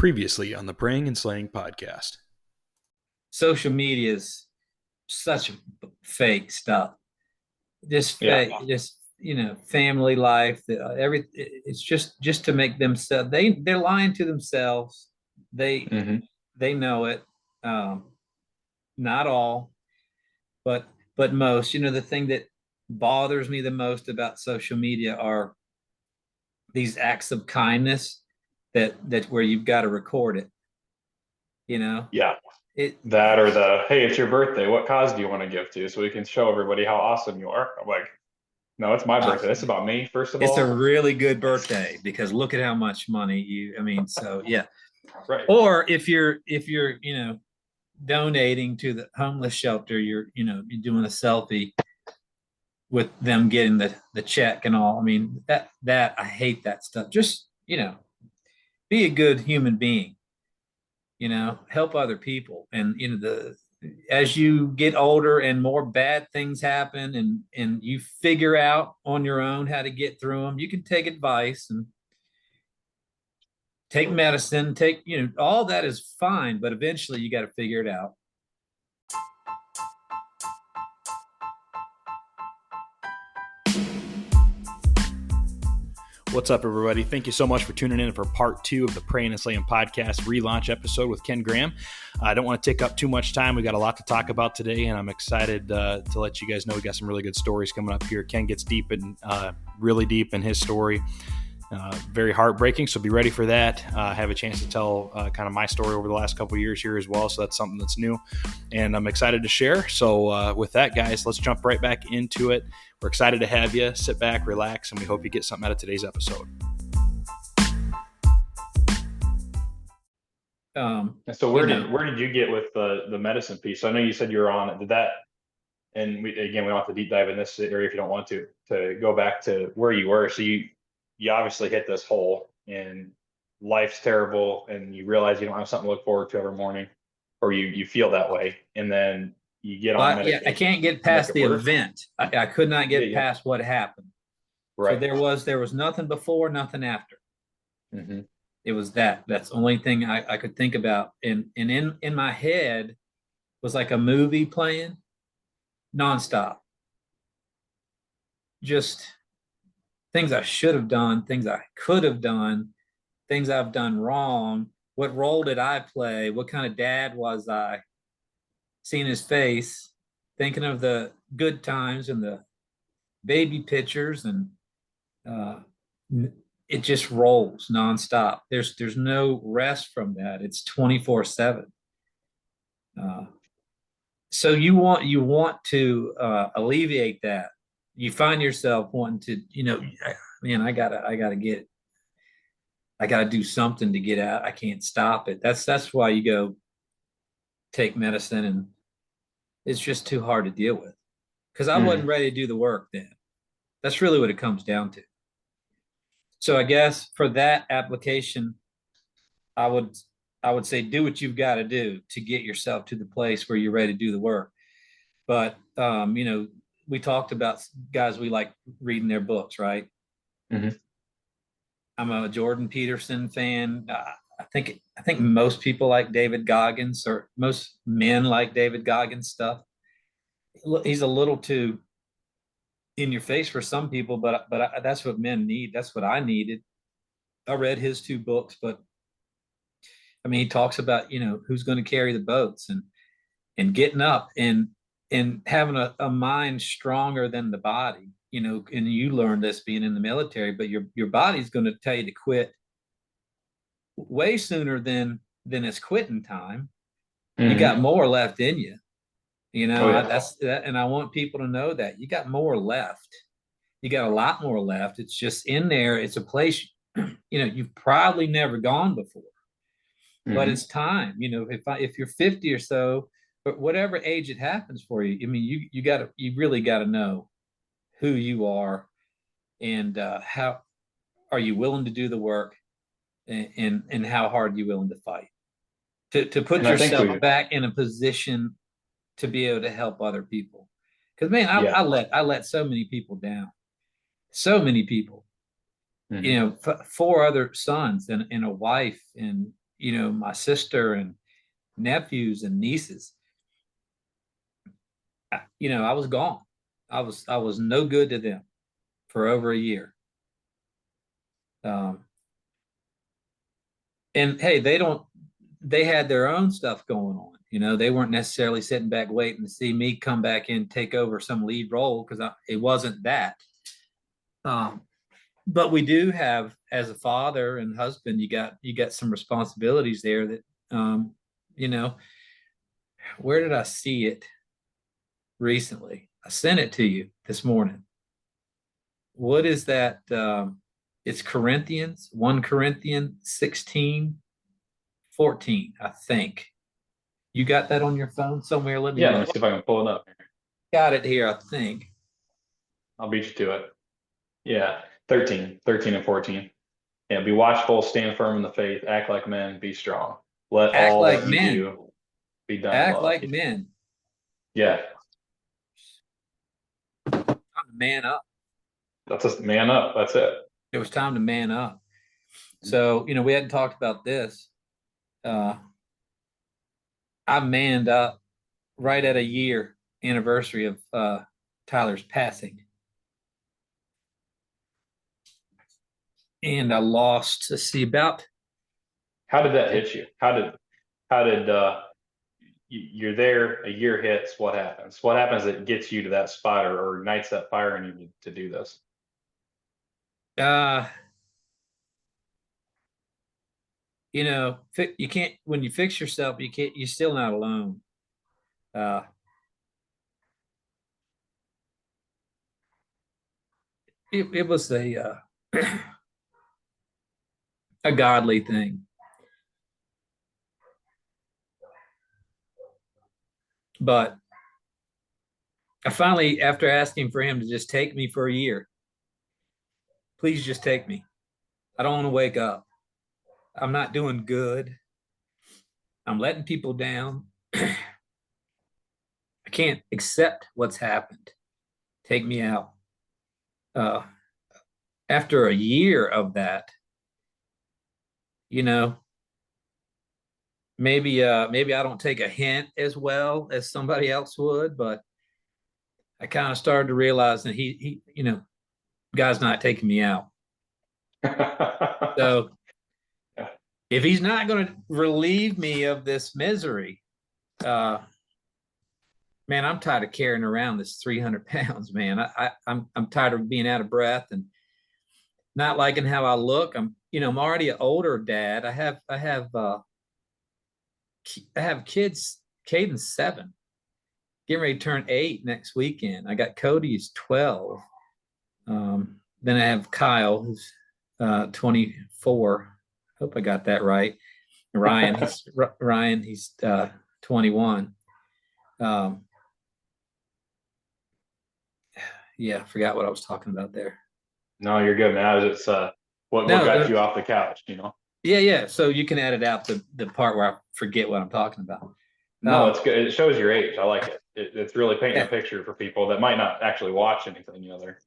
Previously on the Praying and Slaying Podcast. Social media is such fake stuff. This fake, this family life. It's just to make themselves. They're lying to themselves. They know it. Not all, but most. The thing that bothers me the most about social media are these acts of kindness that where you've got to record it. That or the, hey, it's your birthday. What cause do you want to give to? So we can show everybody how awesome you are. I'm like, no, it's my birthday. It's about me, first of all. It's a really good birthday because look at how much money yeah. Right. Or if you're donating to the homeless shelter, you're doing a selfie with them getting the check and all. I mean, that I hate that stuff. Just, be a good human being. Help other people. And as you get older and more bad things happen and you figure out on your own how to get through them, you can take advice and take medicine, all that is fine, but eventually you got to figure it out. What's up, everybody? Thank you so much for tuning in for part 2 of the Prayin and Slayin Podcast relaunch episode with Ken Graham. I don't want to take up too much time. We got a lot to talk about today, and I'm excited to let you guys know we got some really good stories coming up here. Ken gets really deep in his story. Very heartbreaking, so be ready for that. I have a chance to tell kind of my story over the last couple of years here as well, so that's something that's new, and I'm excited to share. So with that, guys, let's jump right back into it. We're excited to have you. Sit back, relax, and we hope you get something out of today's episode. So where did you get with the medicine piece? So I know you said you were on it. Did that? And we don't have to deep dive in this area if you don't want to go back to where you were. So you obviously hit this hole and life's terrible and you realize you don't have something to look forward to every morning, or you feel that way. And then you get on medication. I can't get past the event. I could not get past what happened. Right. So there was nothing before, nothing after. Mm-hmm. It was that's the only thing I could think about. And in my head was like a movie playing nonstop. Just things I should have done, things I could have done, things I've done wrong. What role did I play? What kind of dad was I? Seeing his face, thinking of the good times and the baby pictures, and it just rolls nonstop. There's no rest from that. It's 24/7. So you want to alleviate that. You find yourself wanting to, I gotta do something to get out. I can't stop it. That's why you go take medicine, and it's just too hard to deal with because I wasn't ready to do the work then. That's really what it comes down to. So I guess for that application, I would say do what you've got to do to get yourself to the place where you're ready to do the work. But we talked about guys we like reading their books, right? Mm-hmm. I'm a Jordan Peterson fan. I think most people like David Goggins, or most men like David Goggins stuff. He's a little too in your face for some people, but that's what men need. That's what I needed. I read his 2 books, but I mean, he talks about who's going to carry the boats and getting up and having a mind stronger than the body. And you learned this being in the military, but your body's going to tell you to quit way sooner than it's quitting time. Mm-hmm. You got more left in you. That's that, and I want people to know that you got more left. You got a lot more left. It's just in there. It's a place you've probably never gone before, but it's time. If you're 50 or so, but whatever age it happens for you, I mean, you really got to know who you are and how are you willing to do the work, and how hard you willing to fight to put yourself back in a position to be able to help other people. Because man, I let so many people down, so many people. Mm-hmm. 4 other sons and a wife, and my sister and nephews and nieces, I was gone. I was no good to them for over a year. And hey, they had their own stuff going on. They weren't necessarily sitting back waiting to see me come back and take over some lead role, because it wasn't that. But we do have, as a father and husband, you got some responsibilities there that, where did I see it recently? I sent it to you this morning. What is that? It's 1 Corinthians 16, 14, I think. You got that on your phone somewhere? Let me see if I can pull it up. Got it here, I think. I'll beat you to it. Yeah, 13 and 14. Yeah, be watchful, stand firm in the faith, act like men, be strong. Let act all like that you men. do be done. Act like men. Yeah. Time to man up. That's a man up. That's it. It was time to man up. So, we hadn't talked about this. I manned up right at a year anniversary of Tyler's passing. And I lost, let's see, about. How did that hit you? How did you're there, a year hits, what happens? What happens that gets you to that spot or ignites that fire in you to do this? You can't, when you fix yourself, you're still not alone. It was a godly thing. But I finally, after asking for him to just take me for a year, please just take me. I don't want to wake up. I'm not doing good. I'm letting people down. I can't accept what's happened. Take me out. After a year of that, maybe I don't take a hint as well as somebody else would, but I kind of started to realize that he God's not taking me out. So if he's not going to relieve me of this misery, man, I'm tired of carrying around this 300 pounds, man. I'm tired of being out of breath and not liking how I look. I'm already an older dad. I have kids. Caden's 7, getting ready to turn 8 next weekend. I got Cody's 12. Then I have Kyle, who's 24. Hope I got that right. Ryan, he's 21. Yeah, I forgot what I was talking about there. No, you're good, man. It's what got you off the couch, Yeah. So you can edit out the part where I forget what I'm talking about. No, it's good. It shows your age. I like it. It's really painting a picture for people that might not actually watch anything, there.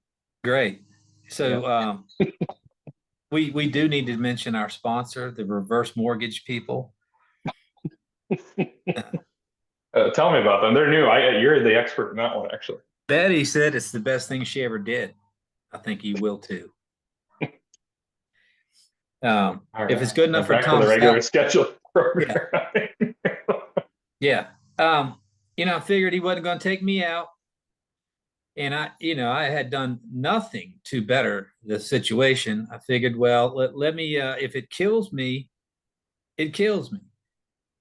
Great. So we do need to mention our sponsor, the reverse mortgage people. Tell me about them. They're new. You're the expert in that one, actually. Betty said it's the best thing she ever did. I think you will too. Right. If it's good enough for Tom, the regular schedule program. Yeah. I figured he wasn't going to take me out, and I had done nothing to better the situation. I figured, well, let me. If it kills me, it kills me.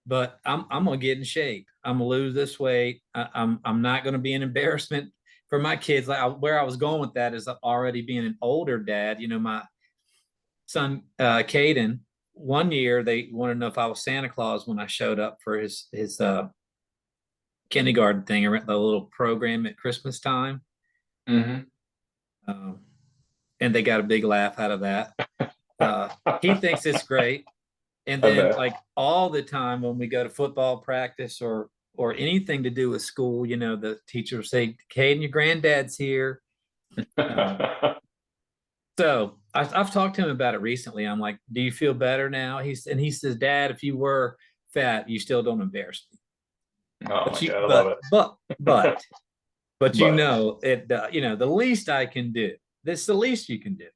But I'm gonna get in shape. I'm gonna lose this weight. I'm not gonna be an embarrassment for my kids. Where I was going with that is already being an older dad. My son Caden, one year they wanted to know if I was Santa Claus when I showed up for his kindergarten thing, or the little program at Christmas time. Mm-hmm. And they got a big laugh out of that. He thinks it's great. And then all the time when we go to football practice or anything to do with school, the teacher will say, Caden, your granddad's here. So I've talked to him about it recently. I'm like, do you feel better now? He says, Dad, if you were fat, you still don't embarrass me. Oh But my God, I love it. But you But know it. The least I can do. This the least you can do.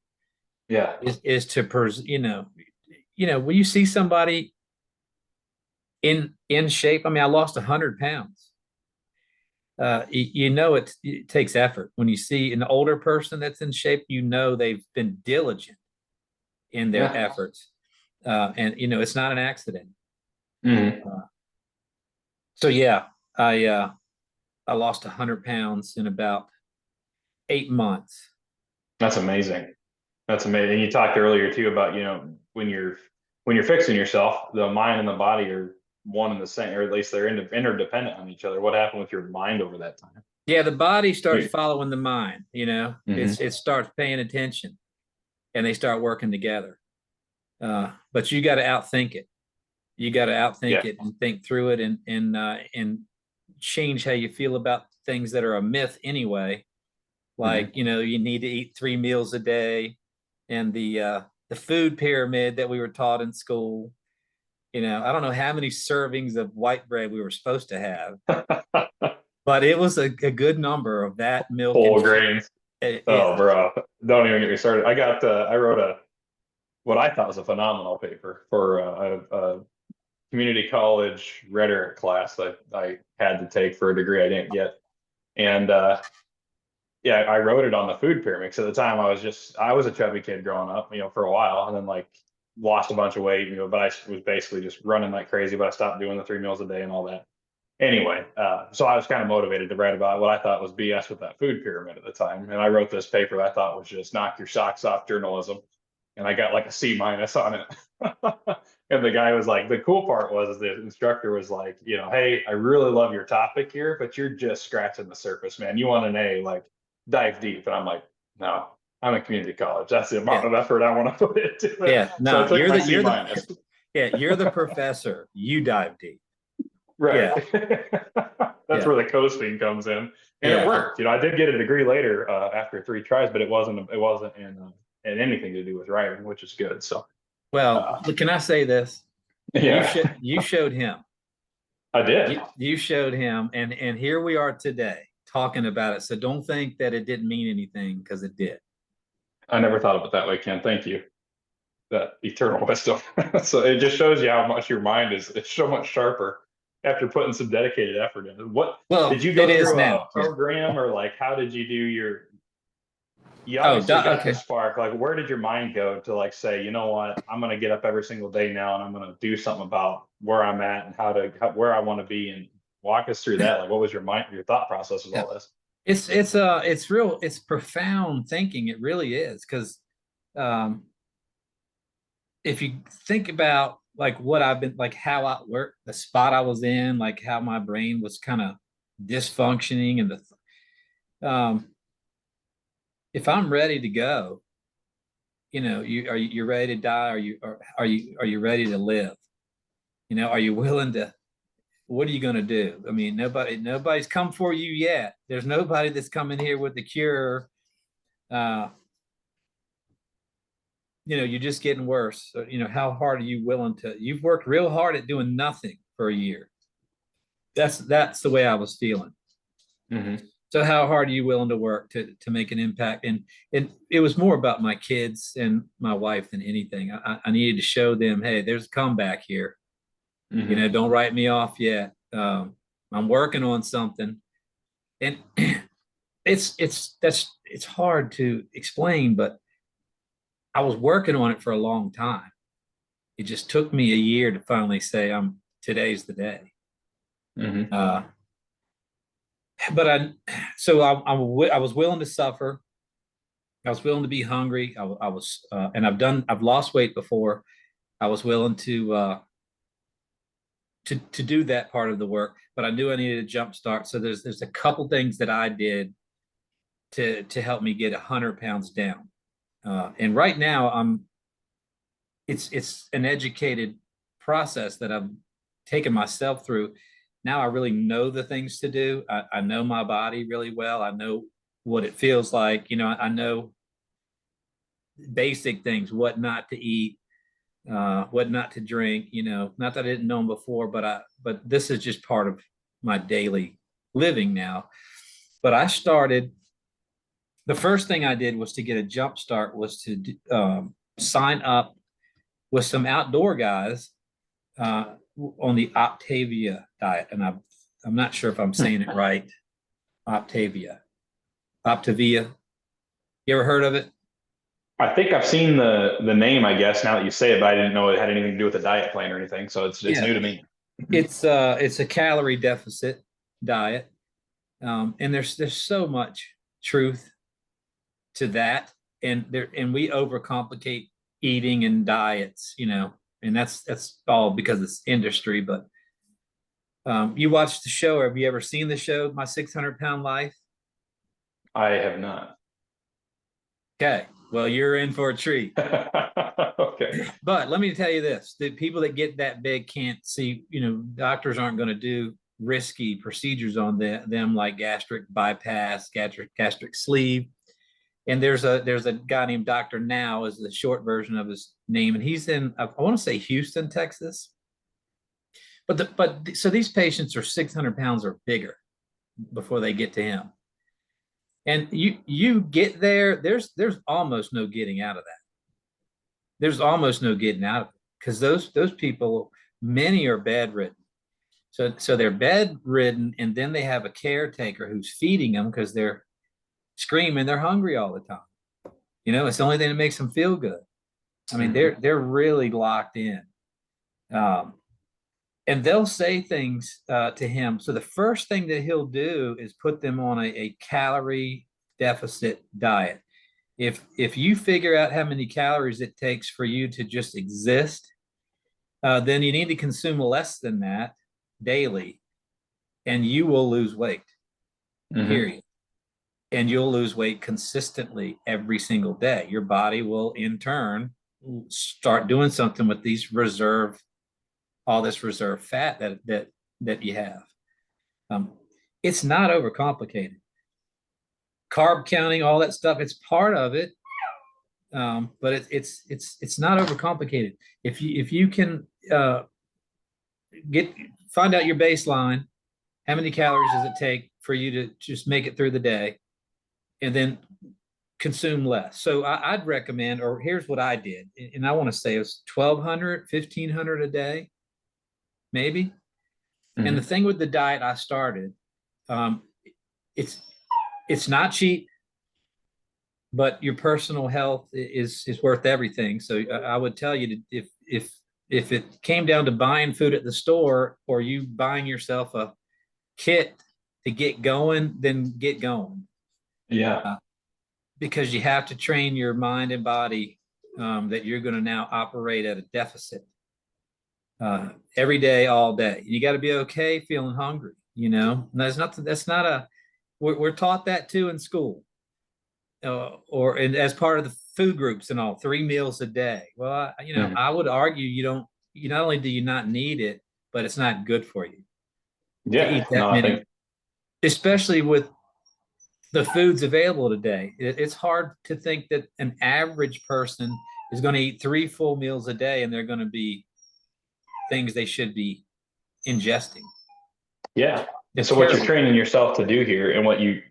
yeah, Is to when you see somebody in shape. I mean, I lost 100 pounds. It takes effort. When you see an older person that's in shape, they've been diligent in their yeah. efforts, and it's not an accident. Mm-hmm. So yeah, I lost 100 pounds in about 8 months. That's amazing. That's amazing. And you talked earlier too about, when you're fixing yourself, the mind and the body are one and the same, or at least they're interdependent on each other. What happened with your mind over that time? Yeah, the body starts Wait. following the mind. Mm-hmm. It starts paying attention, and they start working together. But you got to outthink it. You got to outthink Yeah. it and think through it, and change how you feel about things that are a myth anyway. Like, you need to eat 3 meals a day, and the food pyramid that we were taught in school. I don't know how many servings of white bread we were supposed to have, but it was a good number of that milk and Whole cheese. grains. Yeah. Oh, bro, don't even get me started. I wrote what I thought was a phenomenal paper for a community college rhetoric class that I had to take for a degree I didn't get. And yeah, I wrote it on the food pyramid. Because at the time I was a chubby kid growing up, for a while, and then like lost a bunch of weight, but I was basically just running like crazy, but I stopped doing the 3 meals a day and all that. Anyway, so I was kind of motivated to write about what I thought was BS with that food pyramid at the time. And I wrote this paper that I thought was just knock your socks off journalism. And I got like a C- on it. And the guy was like, the cool part was the instructor was like, hey, I really love your topic here, but you're just scratching the surface, man. You want an A, like dive deep. And I'm like, no, I'm a community college. That's the amount of effort I want to put into it. Yeah. So I No, took my C-. you're the professor. You dive deep. Right. Yeah. That's where the coasting comes in. And it worked. I did get a degree later after 3 tries, but it wasn't in anything to do with writing, which is good. So, Well, can I say this? yeah, You showed him. I did. You showed him, and here we are today talking about it. So don't think that it didn't mean anything, because it did. I never thought of it that way, Ken. Thank you. That eternal wisdom. So it just shows you how much your mind is. It's so much sharper after putting some dedicated effort in. What did you go through a program, or like how did you do your? You obviously got the spark. Like, where did your mind go to like say, you know what, I'm going to get up every single day now, and I'm going to do something about where I'm at and where I want to be, and walk us through that. Like, what was your thought process with all this? It's profound thinking. It really is, because if you think about like what I've been, like how I worked, the spot I was in, like how my brain was kind of dysfunctioning, and if I'm ready to go, you're ready to die, are you ready to live? Are you willing to? What are you going to do? I mean, nobody's come for you yet. There's nobody that's coming here with the cure. You're just getting worse. So, how hard are you willing to? You've worked real hard at doing nothing for a year. That's the way I was feeling. Mm-hmm. So how hard are you willing to work to make an impact? And it was more about my kids and my wife than anything. I needed to show them, hey, there's a comeback here. Mm-hmm. Don't write me off yet. I'm working on something, and it's hard to explain, but I was working on it for a long time. It just took me a year to finally say, today's the day. Mm-hmm. But I was willing to suffer. I was willing to be hungry. I was, and I've lost weight before. I was willing to do that part of the work, but I knew I needed a jump start. So there's a couple things that I did to help me get 100 pounds down. And right now it's an educated process that I've taken myself through. Now I really know the things to do. I know my body really well. I know what it feels like. I know basic things, what not to eat, what not to drink. Not that I didn't know them before, but this is just part of my daily living now. But the first thing I did was to get a jump start, was to sign up with some outdoor guys on the Optavia diet. And I'm not sure if I'm saying it right. Optavia. You ever heard of it? I think I've seen the name, I guess, now that you say it, but I didn't know it had anything to do with a diet plan or anything. So it's new to me. It's a calorie deficit diet. And there's so much truth to that. And we overcomplicate eating and diets, and that's all because it's industry. But you watched the show, or have you ever seen the show, My 600-Pound Life? I have not. Okay. Well, you're in for a treat. Okay. But let me tell you this, the people that get that big can't see, doctors aren't going to do risky procedures on them like gastric bypass, gastric sleeve. And there's a guy named Dr. Now is the short version of his name. And he's in, I want to say Houston, Texas. So these patients are 600 pounds or bigger before they get to him. And you get there, there's almost no getting out of that. There's almost no getting out of it, because those people, many are bedridden. So they're bedridden, and then they have a caretaker who's feeding them because they're screaming, they're hungry all the time. It's the only thing that makes them feel good. I mean, they're really locked in. And they'll say things to him. So the first thing that he'll do is put them on a calorie deficit diet. If you figure out how many calories it takes for you to just exist, then you need to consume less than that daily, and you will lose weight, period. And you'll lose weight consistently every single day. Your body will, in turn, start doing something with all this reserve fat that you have. It's not overcomplicated. Carb counting, all that stuff, it's part of it, but it's not overcomplicated. If you can find out your baseline, how many calories does it take for you to just make it through the day, and then consume less. So I'd recommend, or here's what I did, and I want to say it was 1,200, 1,500 a day, maybe. And the thing with the diet I started, it's not cheap, but your personal health is worth everything. So I would tell you to, if it came down to buying food at the store, or you buying yourself a kit to get going, then get going. Yeah. Because you have to train your mind and body that you're going to now operate at a deficit every day, all day. You got to be okay feeling hungry. We're taught that too in school, or as part of the food groups and all, 3 meals a day. Well, I would argue not only do you not need it, but it's not good for you. Yeah. To eat that many, especially with the foods available today. It's hard to think that an average person is going to eat 3 full meals a day, and they're going to be things they should be ingesting. Yeah. And so what you're training yourself to do here, and what you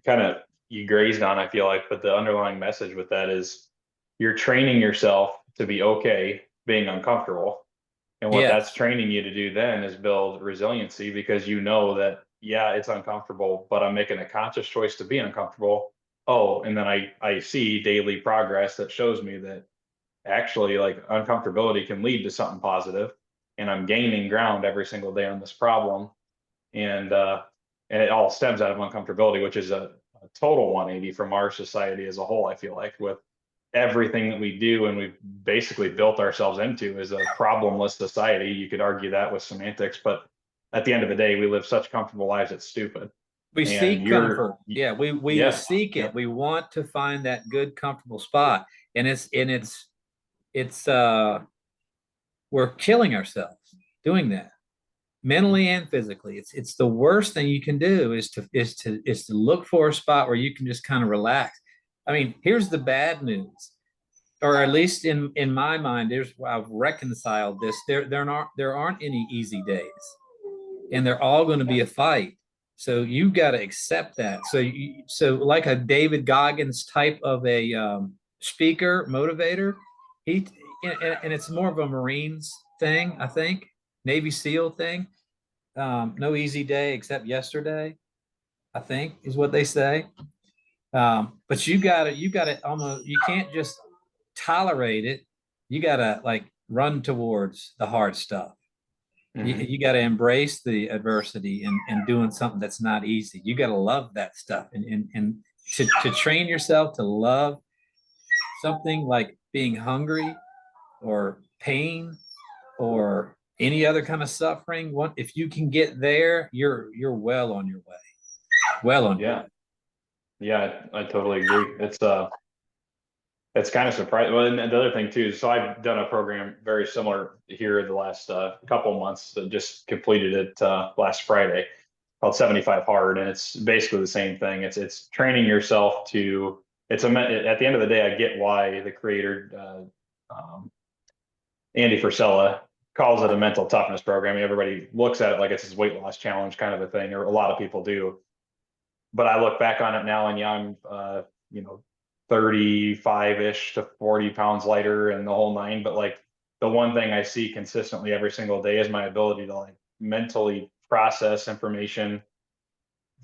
grazed on, I feel like, but the underlying message with that is you're training yourself to be okay being uncomfortable. And what that's training you to do then is build resiliency, because you know that, yeah, it's uncomfortable, but I'm making a conscious choice to be uncomfortable. Oh, and then I see daily progress that shows me that actually, like, uncomfortability can lead to something positive, and I'm gaining ground every single day on this problem. And it all stems out of uncomfortability, which is a total 180 from our society as a whole. I feel like, with everything that we do, and we've basically built ourselves into, is a problemless society. You could argue that with semantics, but at the end of the day, we live such comfortable lives, it's stupid. We seek comfort. Yeah, we seek it. We want to find that good, comfortable spot, and it's we're killing ourselves doing that, mentally and physically. It's the worst thing you can do is to look for a spot where you can just kind of relax. I mean, here's the bad news. or at least in my mind, I've reconciled this. There aren't any easy days, and they're all going to be a fight. So you got to accept that. So like a David Goggins type of a speaker, motivator, he and it's more of a Marines thing, I think, Navy SEAL thing. No easy day except yesterday, I think, is what they say. But you gotta almost, you can't just tolerate it. You gotta like run towards the hard stuff. You got to embrace the adversity and doing something that's not easy. You got to love that stuff and to train yourself to love something like being hungry or pain or any other kind of suffering. If you can get there, you're well on your way. Well on your way. Yeah, I totally agree. It's kind of surprising. Well, and the other thing too, so I've done a program very similar here the last couple months. Just completed it last Friday, called 75 Hard, and it's basically the same thing. It's training yourself to. At the end of the day, I get why the creator Andy Frisella calls it a mental toughness program. Everybody looks at it like it's his weight loss challenge kind of a thing, or a lot of people do. But I look back on it now, and I'm 35-ish to 40 pounds lighter and the whole nine. But like the one thing I see consistently every single day is my ability to like mentally process information,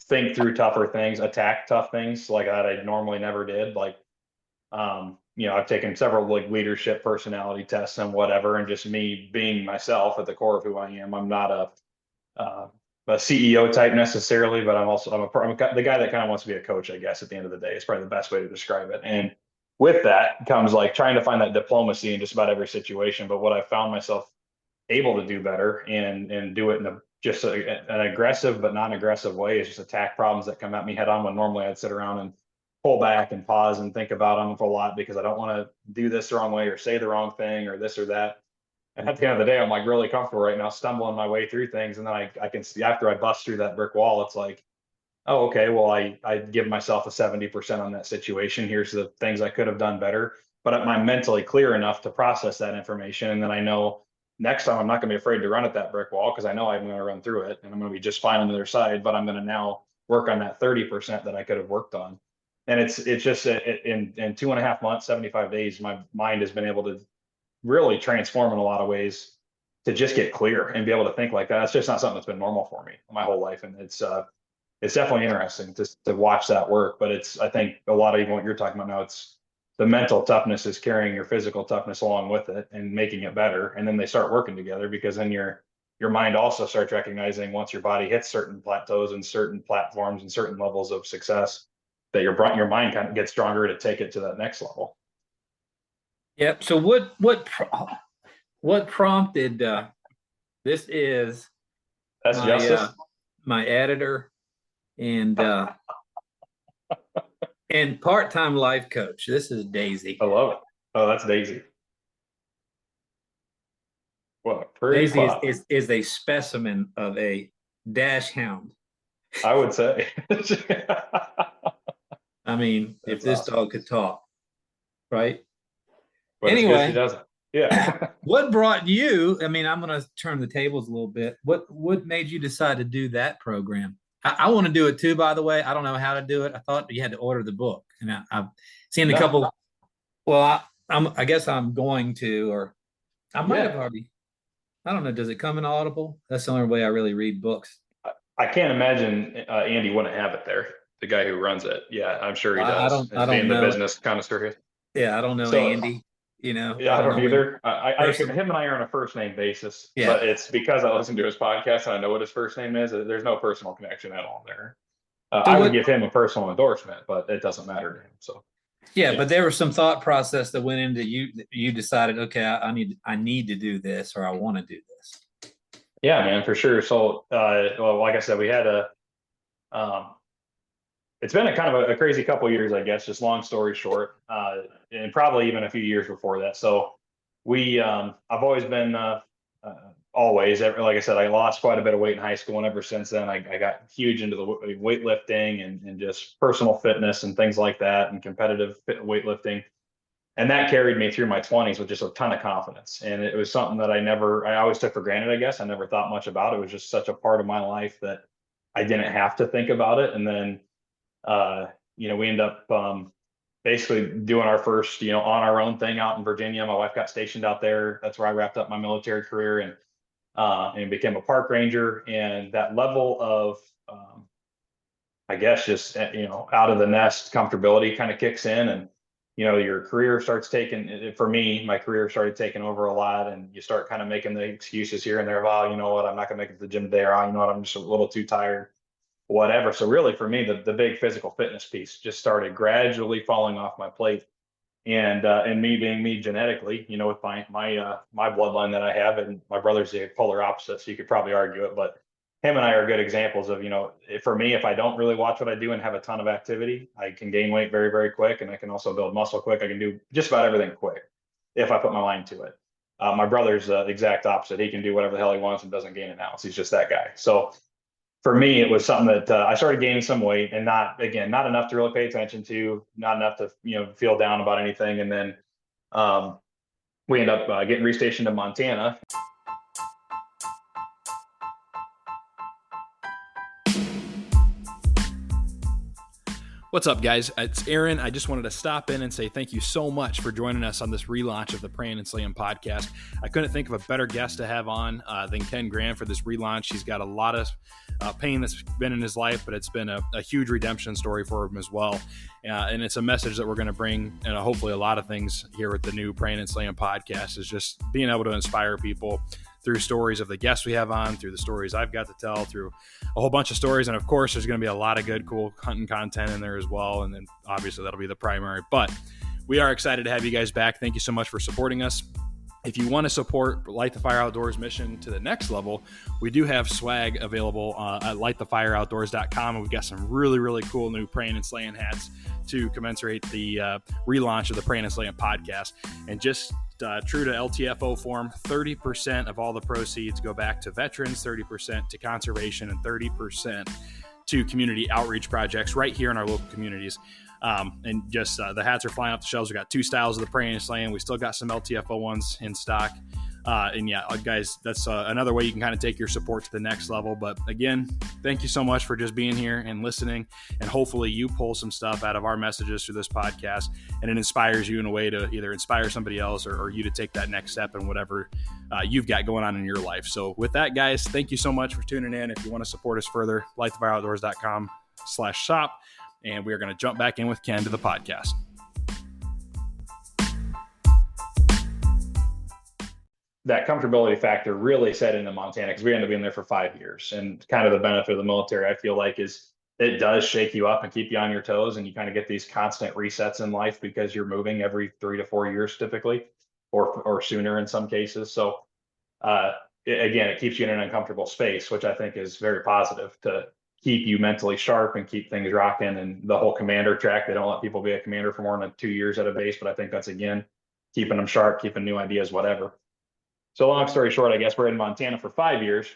think through tougher things, attack tough things like that I normally never did. Like, I've taken several like leadership personality tests and whatever, and just me being myself at the core of who I am. I'm not a CEO type necessarily, but I'm the guy that kind of wants to be a coach, I guess, at the end of the day. It's probably the best way to describe it. And with that comes like trying to find that diplomacy in just about every situation. But what I found myself able to do better and do it in an aggressive but non-aggressive way is just attack problems that come at me head on, when normally I'd sit around and pull back and pause and think about them for a lot because I don't want to do this the wrong way or say the wrong thing or this or that. And at the end of the day, I'm like really comfortable right now, stumbling my way through things. And then I can see after I bust through that brick wall, it's like, oh, okay, well, I give myself a 70% on that situation. Here's the things I could have done better. But I'm mentally clear enough to process that information. And then I know next time I'm not going to be afraid to run at that brick wall because I know I'm going to run through it and I'm going to be just fine on the other side. But I'm going to now work on that 30% that I could have worked on. And it's just in 2.5 months, 75 days, my mind has been able to really transform in a lot of ways to just get clear and be able to think like that. It's just not something that's been normal for me my whole life. And it's definitely interesting to watch that work. But I think a lot of even what you're talking about now, it's the mental toughness is carrying your physical toughness along with it and making it better. And then they start working together because then your mind also starts recognizing once your body hits certain plateaus and certain platforms and certain levels of success, that your mind kind of gets stronger to take it to that next level. Yep. So what prompted this is that's justice. My editor and and part-time life coach. This is Daisy. I love it. Oh, that's Daisy. Well, Daisy is a specimen of a dash hound. I would say. I mean, that's if this awesome. Dog could talk, right? But anyway, she doesn't. Yeah. What brought you? I mean, I'm going to turn the tables a little bit. What made you decide to do that program? I want to do it too, by the way. I don't know how to do it. I thought you had to order the book, and I've seen a couple. Well, I guess I'm going to, or I might have already. I don't know. Does it come in Audible? That's the only way I really read books. I can't imagine Andy wouldn't have it there. The guy who runs it. Yeah, I'm sure he does. I don't being know. The business connoisseur. Yeah, I don't know Andy. Yeah, I don't either. Him and I are on a first name basis, but it's because I listen to his podcast and I know what his first name is. There's no personal connection at all there. I would give him a personal endorsement, but it doesn't matter to him. So. Yeah, but there was some thought process that went into you decided, okay, I need to do this, or I want to do this. Yeah, man, for sure. So, well, like I said, we had it's been a kind of a crazy couple of years, I guess, just long story short, and probably even a few years before that. So I've always been, like I said, I lost quite a bit of weight in high school, and ever since then, I got huge into the weightlifting and just personal fitness and things like that, and competitive weightlifting. And that carried me through my 20s with just a ton of confidence. And it was something that I always took for granted, I guess. I never thought much about it. It was just such a part of my life that I didn't have to think about it. And then, we ended up basically doing our first, on our own thing out in Virginia. My wife got stationed out there. That's where I wrapped up my military career and became a park ranger. And that level of, I guess, just, out of the nest comfortability kind of kicks in, and your career starts taking, for me, my career started taking over a lot, and you start kind of making the excuses here and there of, oh, you know what, I'm not going to make it to the gym today, or, oh, you know what, I'm just a little too tired, whatever. So really for me, the big physical fitness piece just started gradually falling off my plate. And me being me genetically, with my bloodline that I have, and my brother's the polar opposite, so you could probably argue it, but him and I are good examples of, for me, if I don't really watch what I do and have a ton of activity, I can gain weight very, very quick. And I can also build muscle quick. I can do just about everything quick if I put my mind to it. My brother's the exact opposite. He can do whatever the hell he wants and doesn't gain an ounce. He's just that guy. So for me, it was something that I started gaining some weight, and not enough to really pay attention to, not enough to, feel down about anything. And then we ended up getting restationed to Montana. What's up, guys? It's Aaron. I just wanted to stop in and say thank you so much for joining us on this relaunch of the Prayin and Slayin Podcast. I couldn't think of a better guest to have on than Ken Graham for this relaunch. He's got a lot of pain that's been in his life, but it's been a huge redemption story for him as well. And it's a message that we're going to bring, and hopefully a lot of things here with the new Prayin and Slayin Podcast is just being able to inspire people through stories of the guests we have on, through the stories I've got to tell, through a whole bunch of stories. And of course, there's going to be a lot of good, cool hunting content in there as well. And then obviously that'll be the primary, but we are excited to have you guys back. Thank you so much for supporting us. If you want to support Light the Fire Outdoors mission to the next level, we do have swag available at lightthefireoutdoors.com. And we've got some really, really cool new Prayin and Slayin hats to commensurate the relaunch of the Prayin and Slayin podcast. And just true to LTFO form, 30% of all the proceeds go back to veterans, 30% to conservation, and 30% to community outreach projects right here in our local communities. And just the hats are flying off the shelves. We got two styles of the Prayin and Slayin. We still got some LTFO ones in stock. And yeah, guys, that's another way you can kind of take your support to the next level. But again, thank you so much for just being here and listening. And hopefully you pull some stuff out of our messages through this podcast, and it inspires you in a way to either inspire somebody else or you to take that next step in whatever you've got going on in your life. So with that, guys, thank you so much for tuning in. If you want to support us further, lightthefireoutdoors.com/shop. And we are going to jump back in with Ken to the podcast. That comfortability factor really set into Montana because we ended up being there for 5 years. And kind of the benefit of the military, I feel like, is it does shake you up and keep you on your toes. And you kind of get these constant resets in life because you're moving every 3 to 4 years typically, or sooner in some cases. So again, it keeps you in an uncomfortable space, which I think is very positive to keep you mentally sharp and keep things rocking. And the whole commander track, they don't let people be a commander for more than 2 years at a base, but I think that's, again, keeping them sharp, keeping new ideas, whatever. So long story short, I guess we're in Montana for 5 years,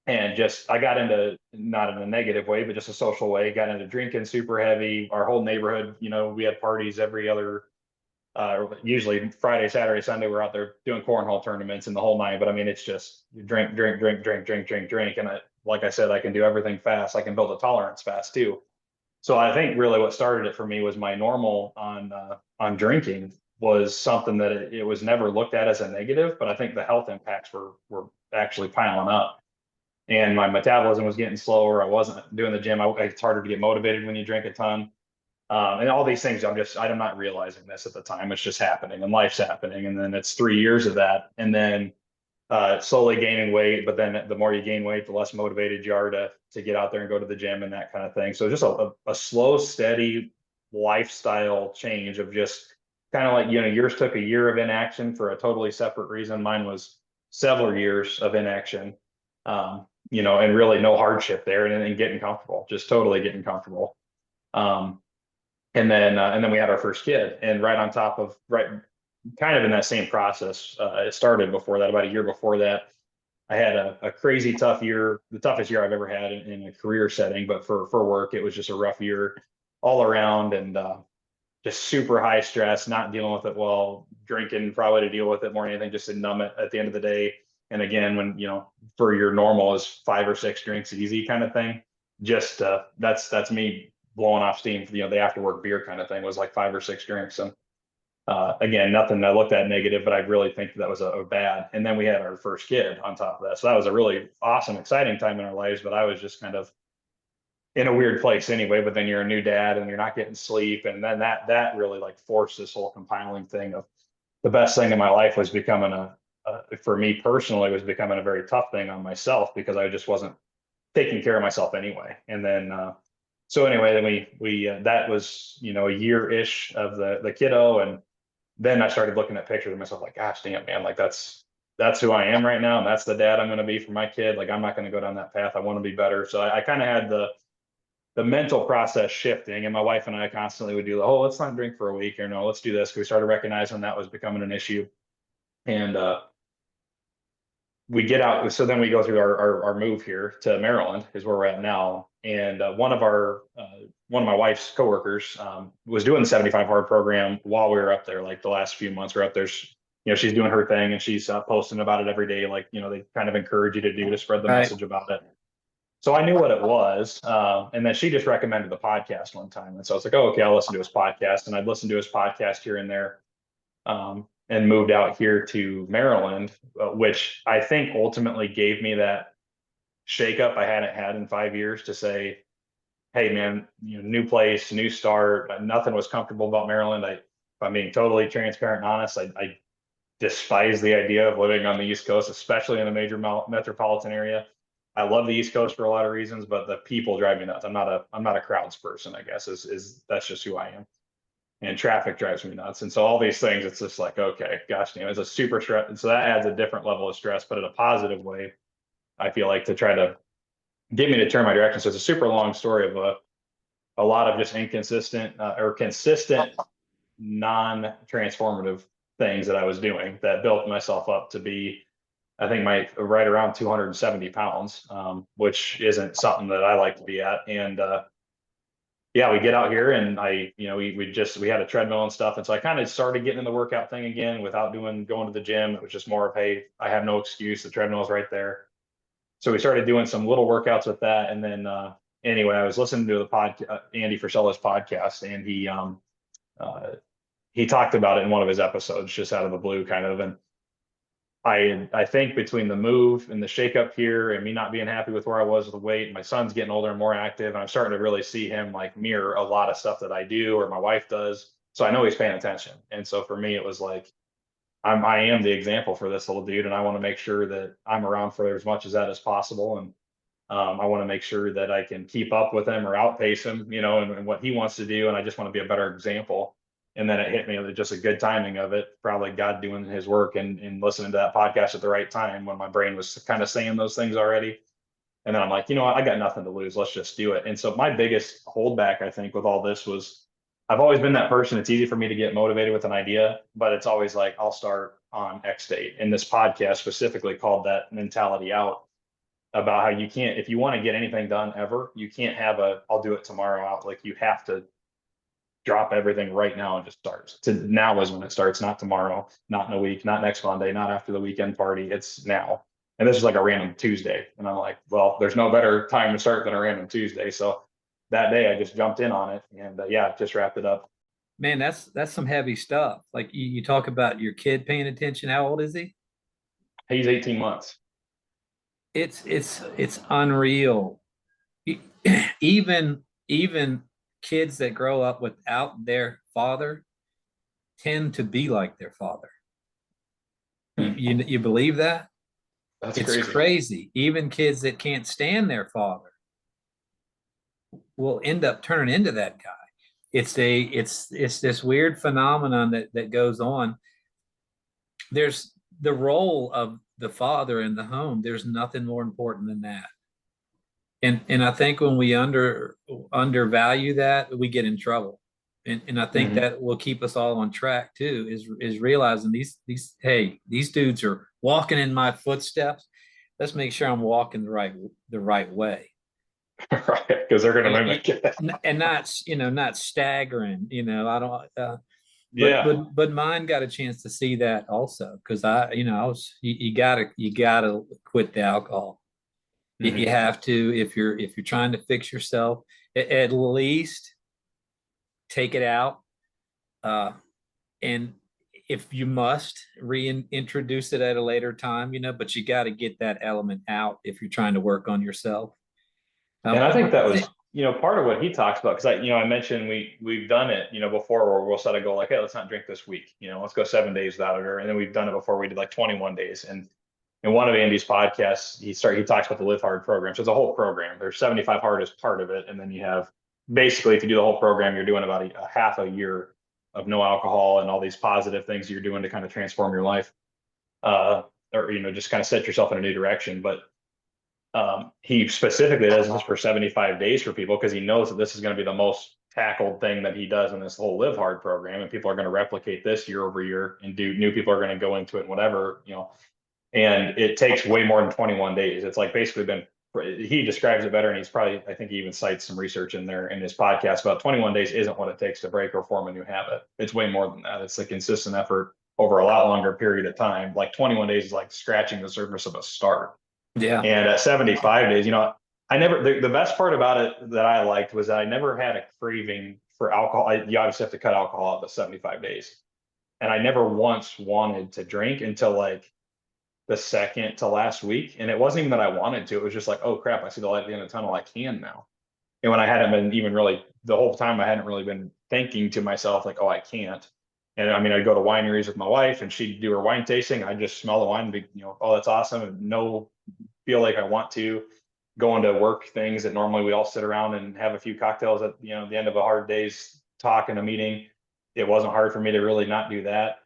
and I got into, not in a negative way, but just a social way, got into drinking super heavy. Our whole neighborhood, we had parties every other, usually Friday, Saturday, Sunday, we're out there doing cornhole tournaments and the whole night. But I mean, it's just you drink. And like I said, I can do everything fast. I can build a tolerance fast too. So I think really what started it for me was my normal on drinking was something that it was never looked at as a negative, but I think the health impacts were actually piling up, and my metabolism was getting slower. I wasn't doing the gym. It's harder to get motivated when you drink a ton. And all these things, I'm not realizing this at the time. It's just happening, and life's happening. And then it's 3 years of that. And then slowly gaining weight, but then the more you gain weight, the less motivated you are to get out there and go to the gym and that kind of thing. So just a slow, steady lifestyle change of just kind of like, yours took a year of inaction for a totally separate reason. Mine was several years of inaction, and really no hardship there, and then getting comfortable, just totally getting comfortable. And then we had our first kid, and right on top of, kind of in that same process, it started before that, about a year before that, I had a crazy tough year, the toughest year I've ever had in a career setting, but for work, it was just a rough year all around. And just super high stress, not dealing with it well, drinking probably to deal with it more than anything, just to numb it at the end of the day. And again, when, for your normal is 5 or 6 drinks easy kind of thing, just that's me blowing off steam for, the after work beer kind of thing was like 5 or 6 drinks. And again, nothing I looked at negative, but I really think that was a bad. And then we had our first kid on top of that. So that was a really awesome, exciting time in our lives, but I was just kind of in a weird place anyway. But then you're a new dad and you're not getting sleep. And then that really like forced this whole compiling thing of the best thing in my life was becoming for me personally, was becoming a very tough thing on myself because I just wasn't taking care of myself anyway. And then, so anyway, then we that was, a year-ish of the kiddo. And then I started looking at pictures of myself like, gosh, damn, man, like that's who I am right now. And that's the dad I'm going to be for my kid. Like, I'm not going to go down that path. I want to be better. So I kind of had the mental process shifting, and my wife and I constantly would do let's not drink for a week, or no, let's do this. We started recognizing that was becoming an issue. And, we get out. So then we go through our move here to Maryland is where we're at now. And one of my wife's coworkers was doing the 75 hard program while we were up there. Like the last few months we're up there, she's doing her thing and she's posting about it every day. Like, they kind of encourage you to spread the message about it. So I knew what it was. And then she just recommended the podcast one time. And so I was like, oh, okay, I'll listen to his podcast. And I'd listen to his podcast here and there. And moved out here to Maryland, which I think ultimately gave me that shakeup I hadn't had in 5 years to say, hey man, new place, new start. Nothing was comfortable about Maryland. If I'm being totally transparent and honest, I despise the idea of living on the East Coast, especially in a major metropolitan area. I love the East Coast for a lot of reasons, but the people drive me nuts. I'm not a crowds person, I guess, is that's just who I am. And traffic drives me nuts. And so all these things, it's just like, okay, gosh, damn, it's a super stress. And so that adds a different level of stress, but in a positive way, I feel like, to try to get me to turn my direction. So it's a super long story of a lot of just inconsistent or consistent, non-transformative things that I was doing that built myself up to be, I think, right around 270 pounds, which isn't something that I like to be at. And, yeah, we get out here and we had a treadmill and stuff. And so I kind of started getting in the workout thing again without going to the gym. It was just more of, hey, I have no excuse. The treadmill is right there. So we started doing some little workouts with that. And then, anyway, I was listening to the Andy Frisella's podcast, and he talked about it in one of his episodes, just out of the blue kind of. And I think between the move and the shakeup here and me not being happy with where I was with the weight, my son's getting older and more active, and I'm starting to really see him like mirror a lot of stuff that I do or my wife does. So I know he's paying attention. And so for me, it was like, I am the example for this little dude, and I want to make sure that I'm around for as much as that as possible. And I want to make sure that I can keep up with him or outpace him, and what he wants to do. And I just want to be a better example. And then it hit me with just a good timing of it, probably God doing his work and listening to that podcast at the right time when my brain was kind of saying those things already. And then I'm like, I got nothing to lose. Let's just do it. And so my biggest holdback, I think, with all this was, I've always been that person. It's easy for me to get motivated with an idea, but it's always like, I'll start on X date. And this podcast specifically called that mentality out, about how you can't, if you want to get anything done ever, you can't have I'll do it tomorrow out. Like, you have to drop everything right now and just start. Now is when it starts, not tomorrow, not in a week, not next Monday, not after the weekend party. It's now. And this is like a random Tuesday. And I'm like, well, there's no better time to start than a random Tuesday. So that day I just jumped in on it, and just wrapped it up. Man, that's some heavy stuff. Like you talk about your kid paying attention. How old is he? He's 18 months. It's unreal. Even kids that grow up without their father tend to be like their father. You believe that? It's crazy. Even kids that can't stand their father will end up turning into that guy. It's this weird phenomenon that goes on. There's the role of the father in the home. There's nothing more important than that. And I think when we undervalue that, we get in trouble. And I think that will keep us all on track too, is realizing these dudes are walking in my footsteps. Let's make sure I'm walking the right way. Right, because they're going to mimic it. And not staggering. I don't. Yeah. But mine got a chance to see that also, because I was you gotta quit the alcohol. You have to, if you're trying to fix yourself, at least take it out, and if you must reintroduce it at a later time, but you got to get that element out if you're trying to work on yourself. And I think that was, part of what he talks about, because I mentioned we've done it, before, where we'll set a goal like, hey, let's not drink this week, let's go 7 days without it, and then we've done it before. We did like 21 days, and in one of Andy's podcasts, he talks about the Live Hard program. So it's a whole program. There's 75 Hard as part of it, and then you have, basically, if you do the whole program, you're doing about a half a year of no alcohol and all these positive things you're doing to kind of transform your life, or just kind of set yourself in a new direction. But he specifically does this for 75 days for people, because he knows that this is going to be the most tackled thing that he does in this whole Live Hard program, and people are going to replicate this year over year, and new people are going to go into it and whatever, and it takes way more than 21 days. It's like basically he describes it better, and I think he even cites some research in there in his podcast about 21 days isn't what it takes to break or form a new habit. It's way more than that. It's a consistent effort over a lot longer period of time. Like 21 days is like scratching the surface of a start. Yeah. And at 75 days, I never, the best part about it that I liked was that I never had a craving for alcohol. You obviously have to cut alcohol out at 75 days. And I never once wanted to drink until like the second to last week. And it wasn't even that I wanted to, it was just like, oh crap, I see the light at the end of the tunnel, I can now. And when I hadn't been even really, the whole time I hadn't really been thinking to myself like, oh, I can't. And I'd go to wineries with my wife, and she'd do her wine tasting. I'd just smell the wine and be, oh, that's awesome. And feel like I want to go into work things that normally we all sit around and have a few cocktails at, the end of a hard day's talk in a meeting. It wasn't hard for me to really not do that.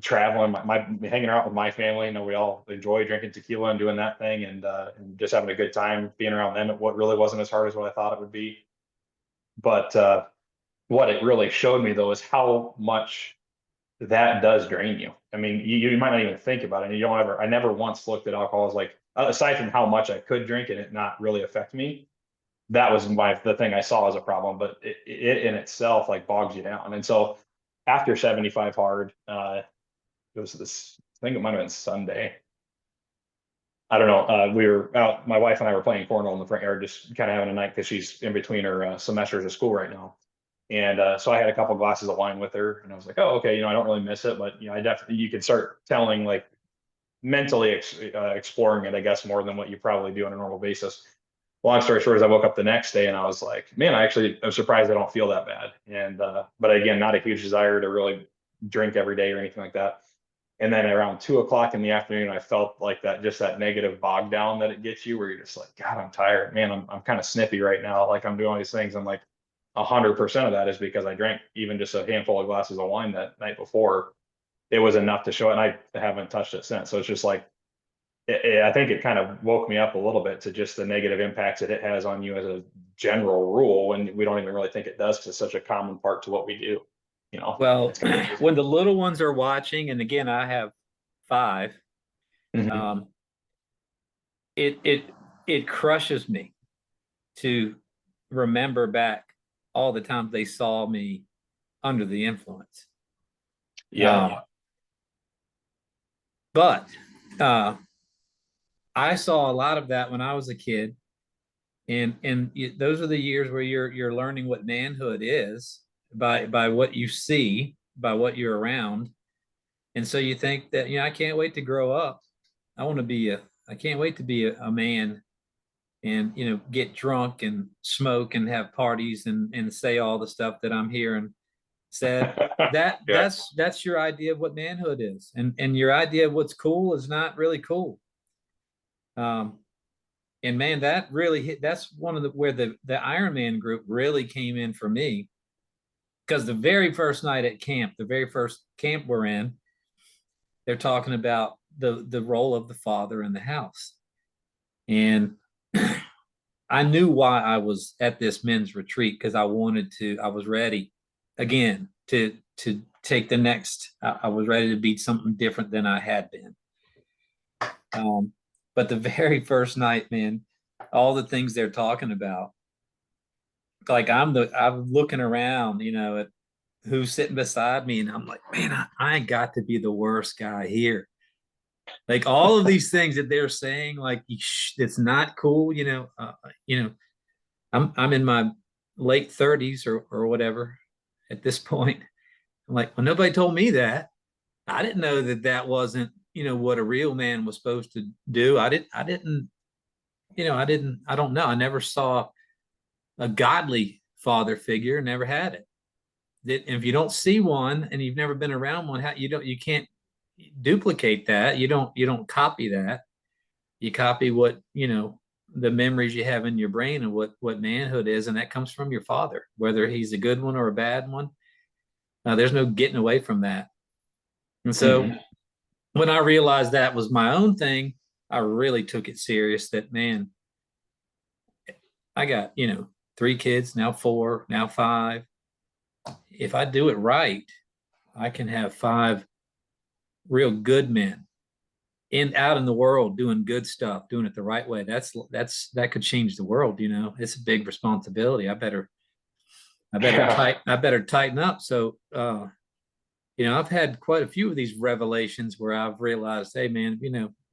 Traveling, hanging out with my family, we all enjoy drinking tequila and doing that thing, and just having a good time being around them. What really wasn't as hard as what I thought it would be. But what it really showed me, though, is how much that does drain you. You might not even think about it. I never once looked at alcohol as like, aside from how much I could drink and it not really affect me, that was the thing I saw as a problem. But it in itself like bogs you down. And so after 75 Hard, it was this, I think it might have been Sunday. I don't know. We were out, my wife and I were playing cornhole in the front yard, just kind of having a night, because she's in between her semesters of school right now. And so I had a couple glasses of wine with her, and I was like, oh, okay, I don't really miss it, but I definitely, you can start telling, like, mentally exploring it, I guess, more than what you probably do on a normal basis. Long story short is I woke up the next day and I was like, man, I'm surprised I don't feel that bad. And but again, not a huge desire to really drink every day or anything like that. And then around 2:00 in the afternoon, I felt like that negative bog down that it gets you, where you're just like, God, I'm tired, man. I'm kind of snippy right now. Like, I'm doing all these things. I'm like, 100% of that is because I drank even just a handful of glasses of wine that night before. It was enough to show it, and I haven't touched it since. So it's just like, I think it kind of woke me up a little bit to just the negative impacts that it has on you as a general rule, and we don't even really think it does, because it's such a common part to what we do. Well, when the little ones are watching, and again, I have 5, mm-hmm. It crushes me to remember back all the times they saw me under the influence. Yeah. But I saw a lot of that when I was a kid, and those are the years where you're learning what manhood is by what you see, by what you're around. And so you think that, I can't wait to grow up. I can't wait to be a man, and get drunk and smoke and have parties and say all the stuff that I'm hearing said. Yeah. That's your idea of what manhood is, and your idea of what's cool is not really cool. And man, that really hit. That's one of where the Iron Man group really came in for me, because the very first night at camp, the very first camp we're in, they're talking about the role of the father in the house, and I knew why I was at this men's retreat, because I was ready again to take the next. I was ready to be something different than I had been. But the very first night, man, all the things they're talking about. Like I'm looking around, at who's sitting beside me, and I'm like, man, I got to be the worst guy here. Like all of these things that they're saying, like it's not cool, I'm in my late 30s or whatever at this point. I'm like, well, nobody told me that. I didn't know that wasn't, what a real man was supposed to do. I didn't, I don't know. I never saw a godly father figure, never had it. If you don't see one and you've never been around one, you can't duplicate that. You don't copy that. You copy what, the memories you have in your brain and what manhood is, and that comes from your father, whether he's a good one or a bad one. There's no getting away from that. And so when I realized that was my own thing, I really took it serious. That, man, I got 3 kids, now 4, now 5. If I do it right, I can have 5 real good men out in the world doing good stuff, doing it the right way. That could change the world. It's a big responsibility. I better tighten up. So I've had quite a few of these revelations where I've realized, hey man,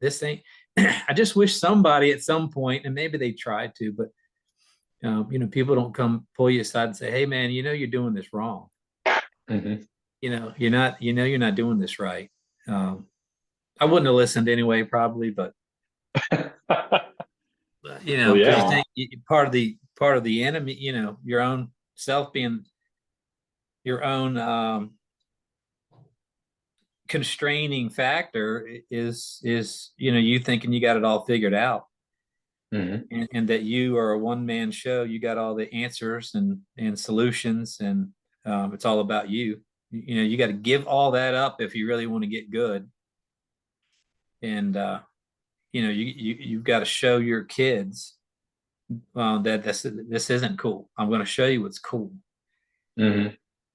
this ain't I just wish somebody at some point, and maybe they tried to, but people don't come pull you aside and say, hey man, you're doing this wrong. You're not doing this right. I wouldn't have listened anyway, probably, but Well, yeah. part of the enemy, your own self being your own constraining factor is you thinking you got it all figured out. And that you are a one-man show. You got all the answers and solutions, and it's all about you. You got to give all that up if you really want to get good. And you've got to show your kids that this isn't cool. I'm going to show you what's cool.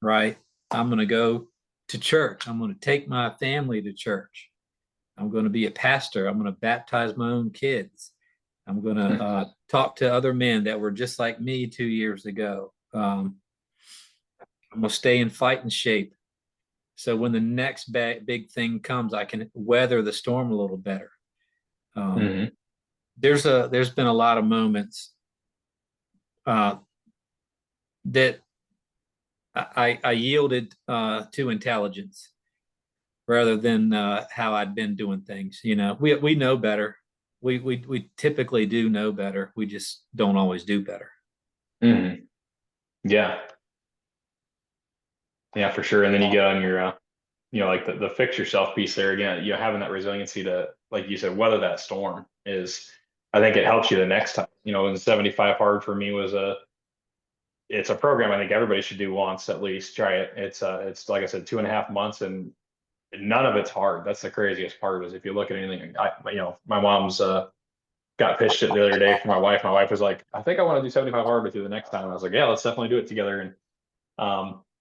Right? I'm going to go to church. I'm going to take my family to church. I'm going to be a pastor. I'm going to baptize my own kids. I'm going to talk to other men that were just like me 2 years ago. I'm going to stay in fighting shape. So when the next big thing comes, I can weather the storm a little better. There's been a lot of moments that I yielded to intelligence rather than how I'd been doing things. We know better. We typically do know better. We just don't always do better. Yeah, for sure. And then you get on your like the fix yourself piece there again. Having that resiliency to, like you said, weather that storm is, I think it helps you the next time. And 75 hard for me was it's a program I think everybody should do once at least. Try it. It's like I said, 2.5 months, and none of it's hard. That's the craziest part. Is if you look at anything, my mom's got pitched it the other day for my wife. My wife was like, I think I want to do 75 hard with you the next time. I was like, yeah, let's definitely do it together.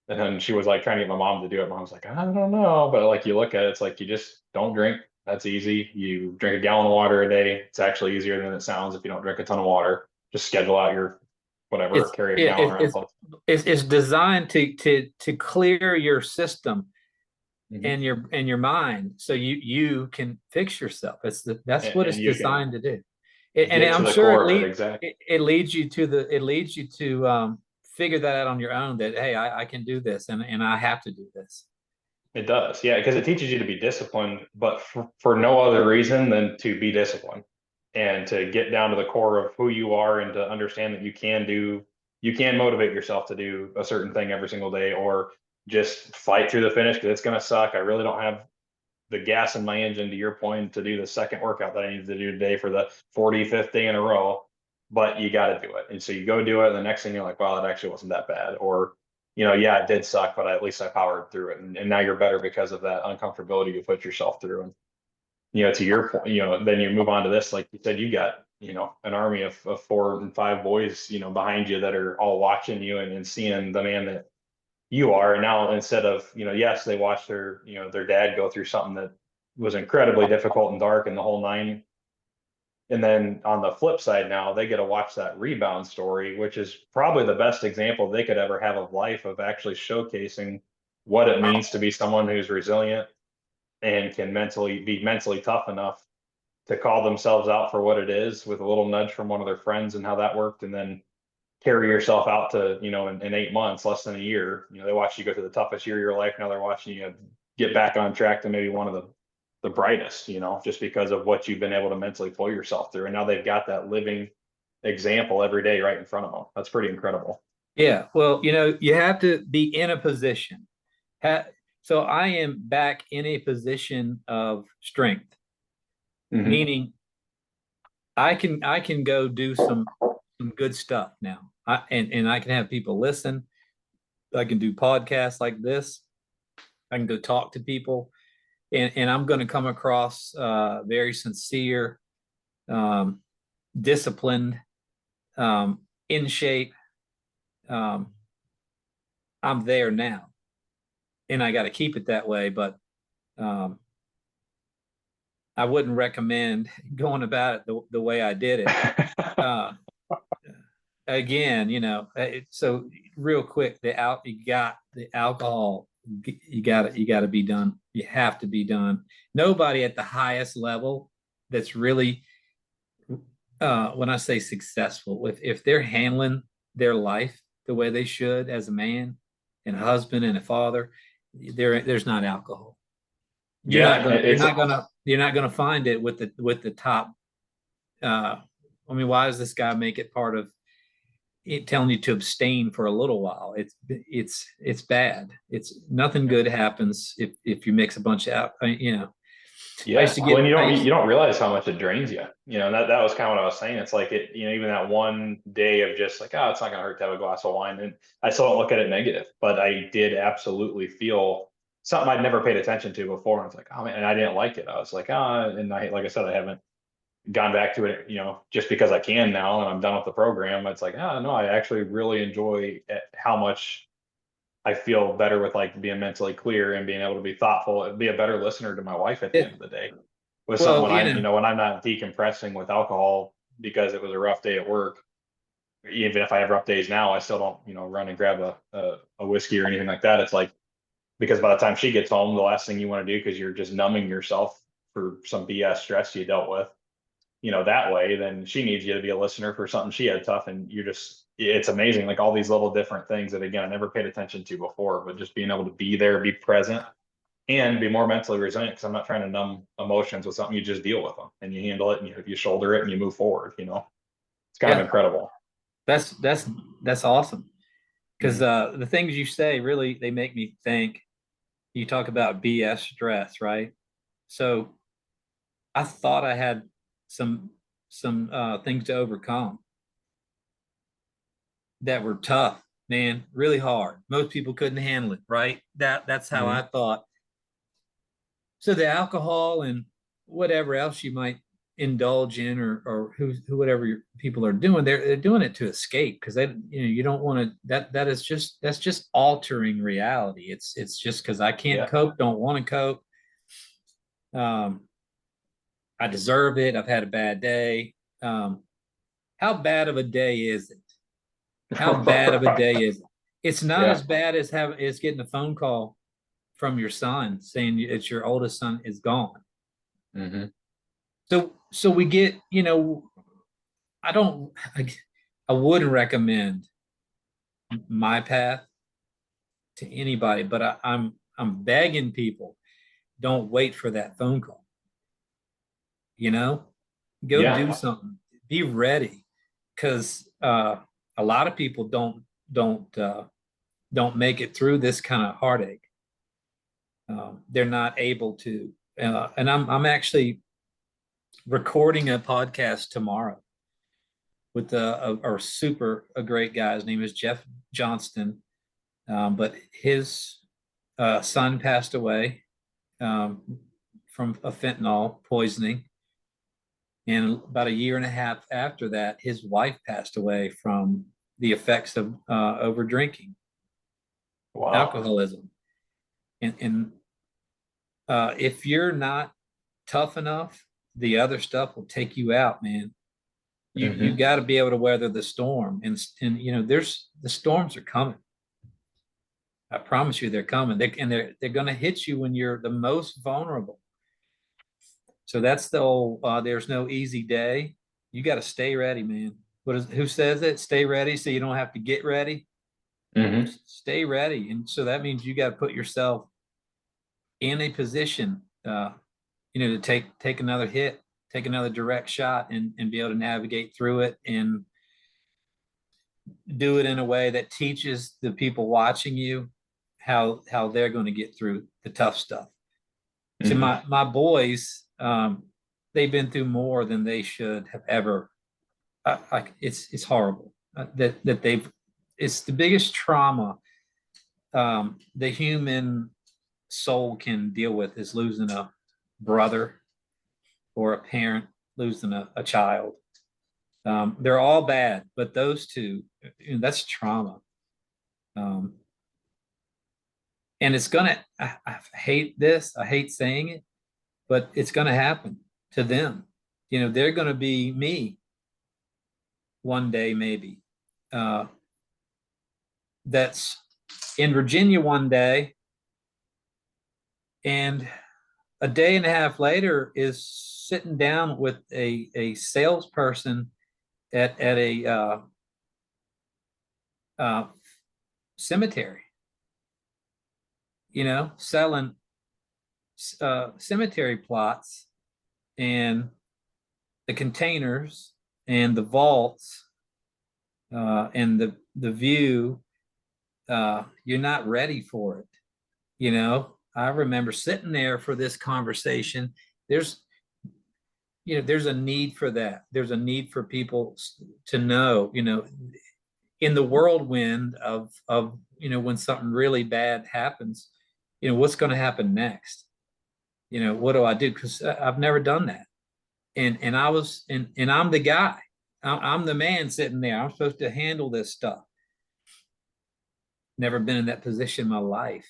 And then she was like trying to get my mom to do it. Mom's like, I don't know. But like you look at it, it's like, you just don't drink. That's easy. You drink a gallon of water a day. It's actually easier than it sounds if you don't drink a ton of water. Just schedule out your whatever, carry a gallon around. It's designed to clear your system and your mind, so you can fix yourself. That's what it's designed to do. And I'm sure it leads you to figure that out on your own, that, hey, I can do this, and I have to do this. It does. Yeah. Because it teaches you to be disciplined, but for no other reason than to be disciplined and to get down to the core of who you are, and to understand that you can motivate yourself to do a certain thing every single day, or just fight through the finish because it's going to suck. I really don't have the gas in my engine, to your point, to do the second workout that I needed to do today for the 45th day in a row, but you got to do it. And so you go do it. And the next thing you're like, wow, it actually wasn't that bad. Or, yeah, it did suck, but at least I powered through it. And now you're better because of that uncomfortability you put yourself through. And, to your point, then you move on to this, like you said, you got, an army of 4 and 5 boys, behind you that are all watching you and seeing the man that you are. And now, instead of, yes, they watched their dad go through something that was incredibly difficult and dark and the whole nine. And then on the flip side, now they get to watch that rebound story, which is probably the best example they could ever have of life, of actually showcasing what it means to be someone who's resilient and can be mentally tough enough to call themselves out for what it is, with a little nudge from one of their friends, and how that worked. And then carry yourself out to, in 8 months, less than a year. They watch you go through the toughest year of your life. Now they're watching you get back on track to maybe one of the brightest, just because of what you've been able to mentally pull yourself through. And now they've got that living example every day right in front of them. That's pretty incredible. Yeah. Well, you have to be in a position. So I am back in a position of strength, meaning I can go do some good stuff now. And I can have people listen. I can do podcasts like this. I can go talk to people, and I'm going to come across very sincere, disciplined, in shape. I'm there now, and I got to keep it that way. But I wouldn't recommend going about it the way I did it. Again, so real quick, the alcohol, you got to be done. You have to be done. Nobody at the highest level that's really, when I say successful, if they're handling their life the way they should as a man and a husband and a father, there's not alcohol. You're not gonna find it with the top. Why does this guy make it part of it, telling you to abstain for a little while? It's bad. It's nothing good happens if you mix a bunch of Yeah. You don't realize how much it drains you. That was kind of what I was saying. It's like even that one day of just like, oh, it's not gonna hurt to have a glass of wine. And I still don't look at it negative, but I did absolutely feel something I'd never paid attention to before. And I was like, oh man, and I didn't like it. I was like, and like I said, I haven't gone back to it, just because I can now and I'm done with the program. It's like, no, I actually really enjoy how much I feel better with like being mentally clear and being able to be thoughtful and be a better listener to my wife at the end of the day. With something when I'm not decompressing with alcohol because it was a rough day at work. Even if I have rough days now, I still don't, run and grab a whiskey or anything like that. It's like, because by the time she gets home, the last thing you want to do, because you're just numbing yourself for some BS stress you dealt with, that way, then she needs you to be a listener for something she had tough. And it's amazing. Like all these little different things that, again, I never paid attention to before, but just being able to be there, be present, and be more mentally resilient. Cause I'm not trying to numb emotions with something. You just deal with them and you handle it, and you shoulder it and you move forward, it's kind of incredible. That's awesome. Cause the things you say, really, they make me think. You talk about BS stress, right? So I thought I had some things to overcome that were tough, man, really hard. Most people couldn't handle it, right? That's how I thought. So the alcohol and whatever else you might indulge in, or whatever your people are doing, they're doing it to escape, because you don't want to. That's just altering reality. It's just because I can't cope, don't want to cope. I deserve it. I've had a bad day. How bad of a day is it? How bad of a day is it? It's not as bad as getting a phone call from your son saying it's your oldest son is gone. Mm-hmm. So we get, I wouldn't recommend my path to anybody, but I'm begging people, don't wait for that phone call. Go do something, be ready. Cause a lot of people don't make it through this kind of heartache. They're not able to, and I'm actually recording a podcast tomorrow with a great guy. His name is Jeff Johnston, but his son passed away from a fentanyl poisoning, and about a year and a half after that, his wife passed away from the effects of over drinking, alcoholism, and if you're not tough enough the other stuff will take you out, man. You got to be able to weather the storm, and there's the storms are coming. I promise you, they're coming. They're going to hit you when you're the most vulnerable. So that's the old. There's no easy day. You got to stay ready, man. Who says it? Stay ready so you don't have to get ready. Stay ready, and so that means you got to put yourself in a position, to take another hit, take another direct shot, and be able to navigate through it and do it in a way that teaches the people watching you how they're going to get through the tough stuff. So my boys, they've been through more than they should have ever. It's horrible that they've. It's the biggest trauma the human soul can deal with is losing a brother or a parent, losing a child. They're all bad, but those two, that's trauma. And it's gonna. I hate this. I hate saying it, but it's gonna happen to them. They're gonna be me one day, maybe. That's in Virginia one day, and a day and a half later is sitting down with a salesperson at a cemetery, selling cemetery plots and the containers and the vaults and the view. You're not ready for it. I remember sitting there for this conversation. There's a need for that. There's a need for people to know, in the whirlwind of when something really bad happens, what's going to happen next? What do I do? Because I've never done that. And I'm the guy. I'm the man sitting there. I'm supposed to handle this stuff. Never been in that position in my life.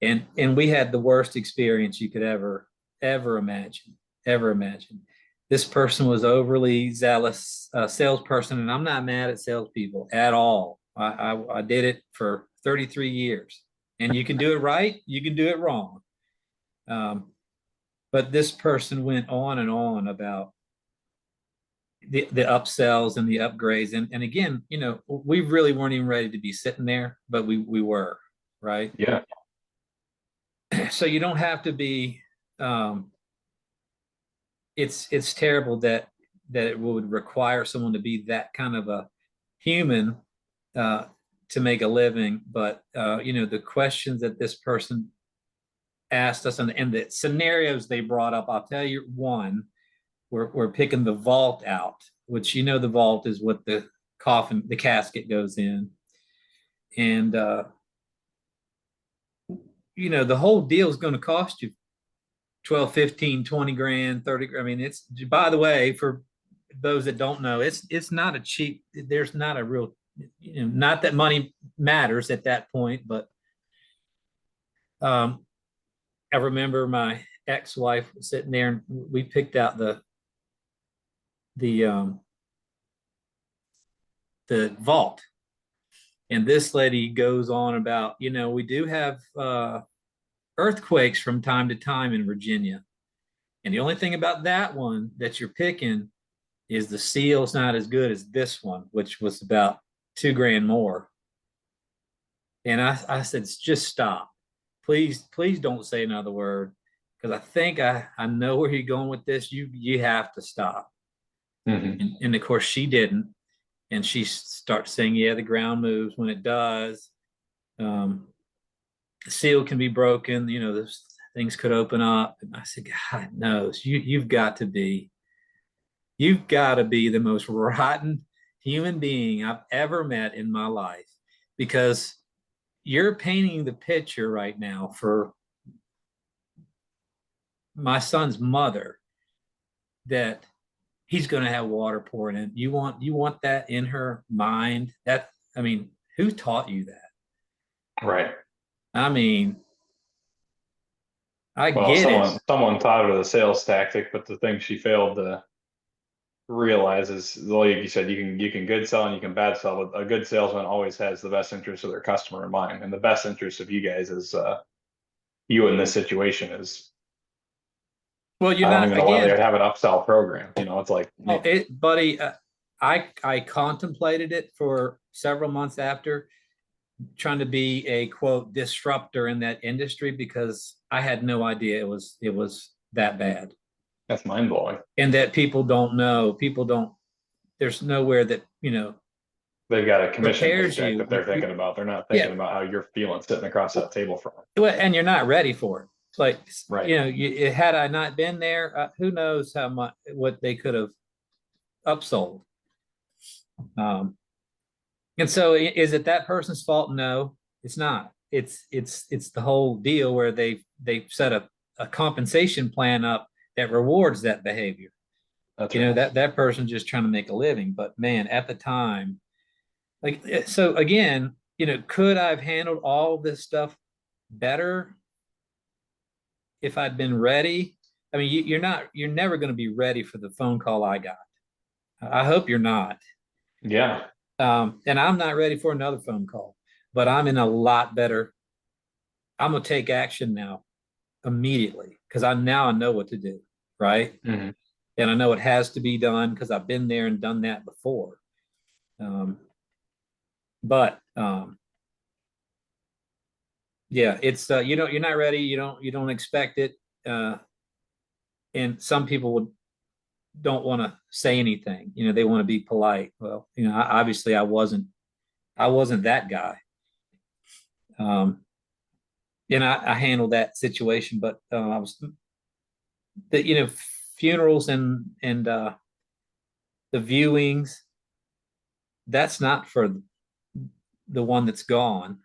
And we had the worst experience you could ever imagine. This person was overly zealous salesperson, and I'm not mad at salespeople at all. I did it for 33 years, and you can do it right, you can do it wrong. But this person went on and on about the upsells and the upgrades, and again, we really weren't even ready to be sitting there, but we were, right? Yeah. So you don't have to be. It's terrible that it would require someone to be that kind of a human to make a living, but the questions that this person asked us and the scenarios they brought up, I'll tell you one. We're picking the vault out, which the vault is what the coffin, the casket goes in. And, the whole deal is going to cost you 12, 15, 20 grand, 30. I mean, it's, by the way, for those that don't know, it's not a cheap, there's not a real, not that money matters at that point, but I remember my ex-wife was sitting there and we picked out the vault, and this lady goes on about, we do have earthquakes from time to time in Virginia, and the only thing about that one that you're picking is the seal's not as good as this one, which was about $2,000 more. And I said, just stop, please don't say another word, because I think I know where you're going with this. You have to stop. And of course she didn't, and she starts saying, yeah, the ground moves when it does. The seal can be broken, those things could open up. And I said, God knows, you've got to be the most rotten human being I've ever met in my life, because you're painting the picture right now for my son's mother that he's going to have water poured in. You want that in her mind? Who taught you that? Right. I I get it. Someone taught her the sales tactic, but the thing she failed to realize is, like you said, you can good sell and you can bad sell, but a good salesman always has the best interest of their customer in mind, and the best interest of you guys is you in this situation is. Well, you're I don't not even know why again. they would have an upsell program. It's like, Buddy. I contemplated it for several months after, trying to be a quote disruptor in that industry, because I had no idea it was that bad. That's mind blowing. And that people don't know. There's nowhere that, they've got a commission prepares paycheck you. that they're thinking about. They're not thinking about how you're feeling sitting across that table from them. Well, and you're not ready for it. It's like, right. Had I not been there, who knows how much, what they could have upsold. And so is it that person's fault? No, it's not. It's the whole deal where they've set a compensation plan up that rewards that behavior. That's right. That person's just trying to make a living. But man, at the time, so again, could I have handled all this stuff better if I'd been ready? I mean, you're never going to be ready for the phone call I got. I hope you're not. Yeah. And I'm not ready for another phone call, but I'm in a lot better. I'm going to take action now immediately, because I know what to do. Right. Mm-hmm. And I know it has to be done because I've been there and done that before. Yeah, it's you're not ready. You don't expect it. And some people don't want to say anything. They want to be polite. Well, obviously I wasn't that guy. And I handled that situation, but I was funerals and the viewings, that's not for the one that's gone.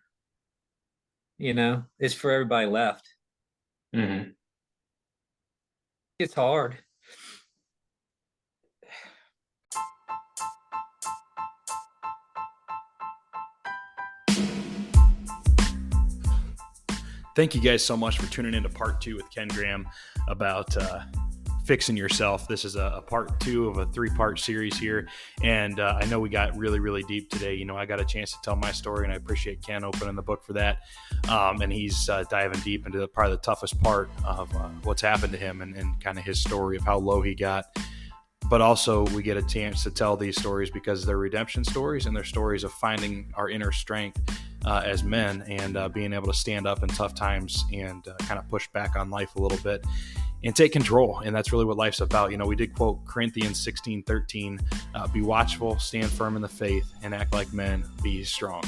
It's for everybody left. Mm-hmm. It's hard. Thank you guys so much for tuning into part 2 with Ken Graham about fixing yourself. This is a part 2 of a 3-part series here. And I know we got really, really deep today. I got a chance to tell my story, and I appreciate Ken opening the book for that. And he's diving deep into probably the toughest part of what's happened to him and kind of his story of how low he got. But also we get a chance to tell these stories because they're redemption stories, and they're stories of finding our inner strength as men and being able to stand up in tough times and kind of push back on life a little bit and take control. And that's really what life's about. We did quote Corinthians 16:13, be watchful, stand firm in the faith, and act like men, be strong.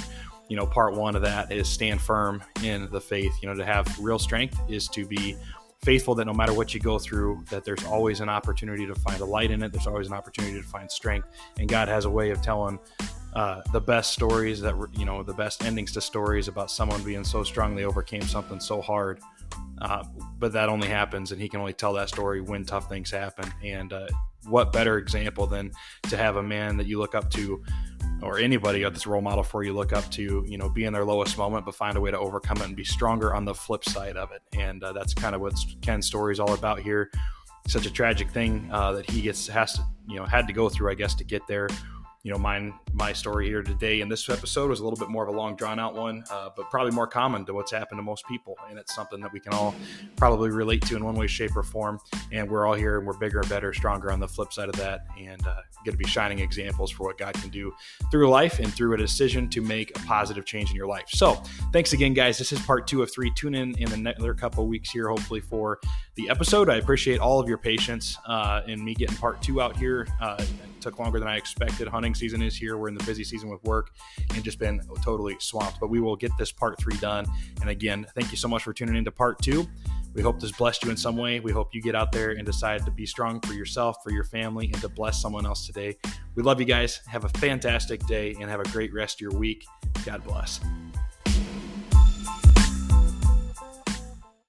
Part 1 of that is stand firm in the faith. To have real strength is to be faithful, that no matter what you go through, that there's always an opportunity to find a light in it. There's always an opportunity to find strength. And God has a way of telling the best stories, that the best endings to stories about someone being so strong they overcame something so hard. But that only happens, and he can only tell that story when tough things happen. And what better example than to have a man that you look up to, or anybody that's a role model for you look up to, be in their lowest moment, but find a way to overcome it and be stronger on the flip side of it. And that's kind of what Ken's story is all about here. Such a tragic thing that he had to go through, I guess, to get there. My story here today in this episode was a little bit more of a long drawn out one, but probably more common to what's happened to most people. And it's something that we can all probably relate to in one way, shape, or form. And we're all here, and we're bigger and better, stronger on the flip side of that, and going to be shining examples for what God can do through life and through a decision to make a positive change in your life. So thanks again, guys. This is part 2 of 3. Tune in another couple of weeks here, hopefully, for the episode. I appreciate all of your patience in me getting part 2 out here. It took longer than I expected. Hunting season is here. We're in the busy season with work and just been totally swamped, but we will get this part 3 done. And again, thank you so much for tuning into part 2. We hope this blessed you in some way. We hope you get out there and decide to be strong for yourself, for your family, and to bless someone else today. We love you guys. Have a fantastic day and have a great rest of your week. God bless.